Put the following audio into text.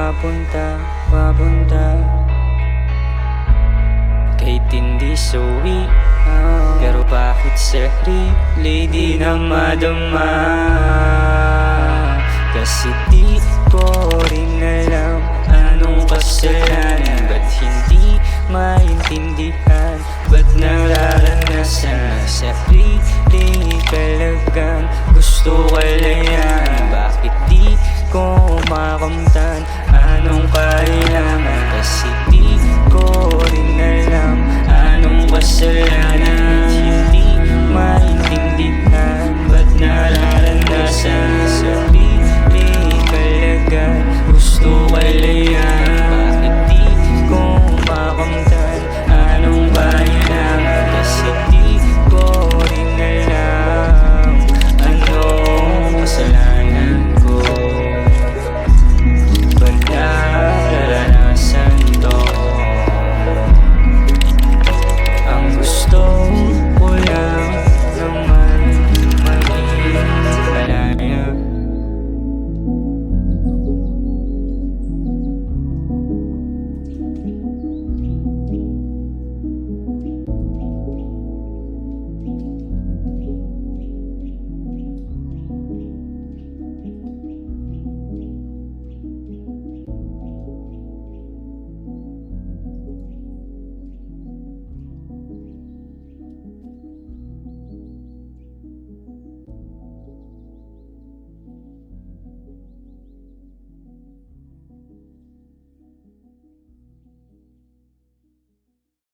papunta Kahit hindi suwi pero bakit sarili di na madama? Kasi di ko rin alam anong kasalanan, ba't hindi maintindihan, ba't nararanasan na sarili talagang gusto kalayan? Bakit